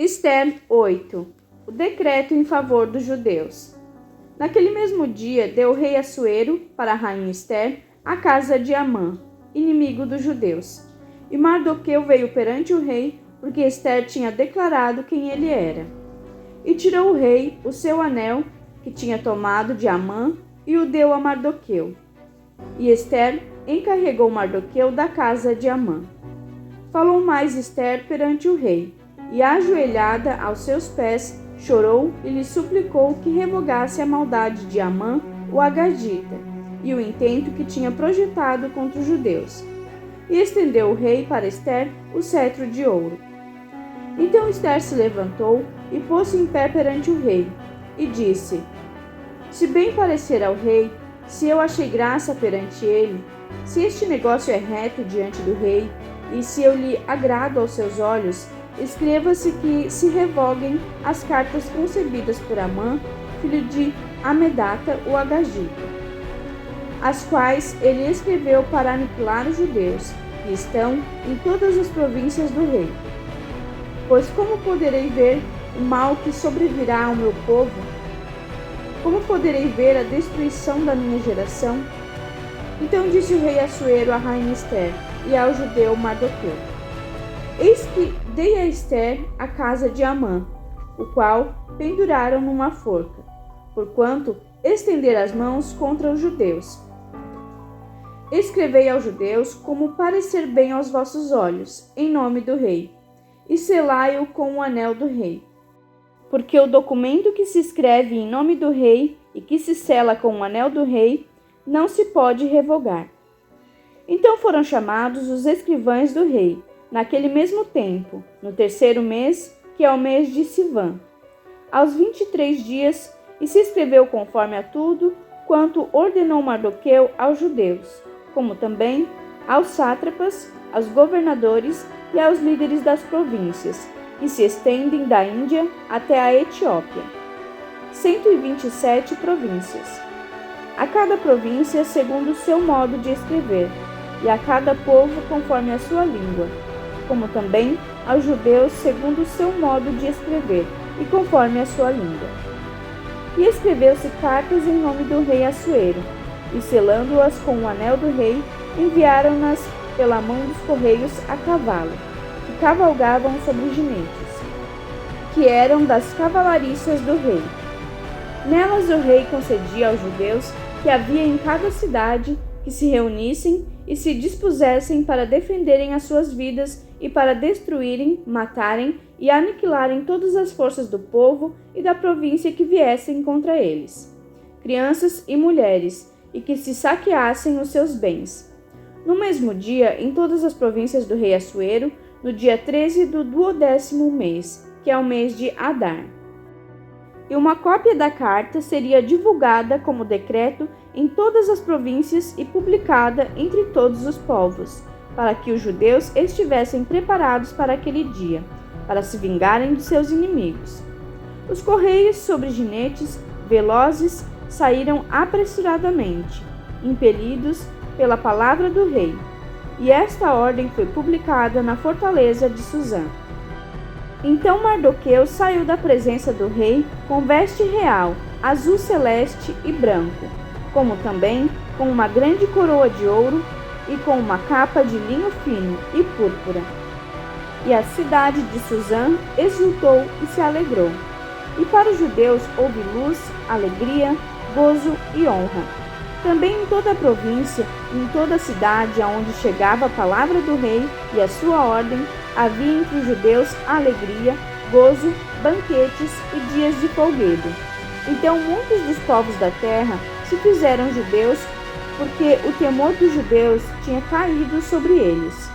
Ester 8. O decreto em favor dos judeus. Naquele mesmo dia, deu o rei Assuero para a rainha Ester a casa de Amã, inimigo dos judeus. E Mardoqueu veio perante o rei, porque Ester tinha declarado quem ele era. E tirou o rei o seu anel, que tinha tomado de Amã, e o deu a Mardoqueu. E Ester encarregou Mardoqueu da casa de Amã. Falou mais Ester perante o rei, e ajoelhada aos seus pés, chorou e lhe suplicou que revogasse a maldade de Amã, o Agagita, e o intento que tinha projetado contra os judeus. E estendeu o rei para Ester o cetro de ouro. Então Ester se levantou e pôs-se em pé perante o rei, e disse: Se bem parecer ao rei, se eu achei graça perante ele, se este negócio é reto diante do rei, e se eu lhe agrado aos seus olhos, escreva-se que se revoguem as cartas concebidas por Amã, filho de Amedata, o Agagita, as quais ele escreveu para aniquilar os judeus, que estão em todas as províncias do rei. Pois como poderei ver o mal que sobrevirá ao meu povo? Como poderei ver a destruição da minha geração? Então disse o rei Assuero à rainha Ester e ao judeu Mardoqueu: Eis que dei a Ester a casa de Amã, o qual penduraram numa forca, porquanto estender as mãos contra os judeus. Escrevei aos judeus como parecer bem aos vossos olhos, em nome do rei, e selai-o com o anel do rei. Porque o documento que se escreve em nome do rei e que se sela com o anel do rei não se pode revogar. Então foram chamados os escrivães do rei, naquele mesmo tempo, no terceiro mês, que é o mês de Sivã, aos 23 dias, e se escreveu conforme a tudo quanto ordenou Mardoqueu aos judeus, como também aos sátrapas, aos governadores e aos líderes das províncias, que se estendem da Índia até a Etiópia. 127 províncias. A cada província segundo o seu modo de escrever, e a cada povo conforme a sua língua, como também aos judeus segundo o seu modo de escrever, e conforme a sua língua. E escreveu-se cartas em nome do rei Assuero, e selando-as com o anel do rei, enviaram-nas pela mão dos correios a cavalo, que cavalgavam sobre jinetes, que eram das cavalariças do rei. Nelas o rei concedia aos judeus que havia em cada cidade que se reunissem e se dispusessem para defenderem as suas vidas e para destruírem, matarem e aniquilarem todas as forças do povo e da província que viessem contra eles, crianças e mulheres, e que se saqueassem os seus bens. No mesmo dia, em todas as províncias do rei Assuero, no dia 13 do 12º mês, que é o mês de Adar. E uma cópia da carta seria divulgada como decreto em todas as províncias e publicada entre todos os povos, para que os judeus estivessem preparados para aquele dia, para se vingarem de seus inimigos. Os correios sobre jinetes velozes saíram apressuradamente, impelidos pela palavra do rei, e esta ordem foi publicada na fortaleza de Suzã. Então Mardoqueu saiu da presença do rei com veste real, azul celeste e branco, como também com uma grande coroa de ouro e com uma capa de linho fino e púrpura. E a cidade de Suzã exultou e se alegrou. E para os judeus houve luz, alegria, gozo e honra. Também em toda a província e em toda a cidade aonde chegava a palavra do rei e a sua ordem, havia entre os judeus alegria, gozo, banquetes e dias de folguedo. Então muitos dos povos da terra se fizeram judeus, porque o temor dos judeus tinha caído sobre eles.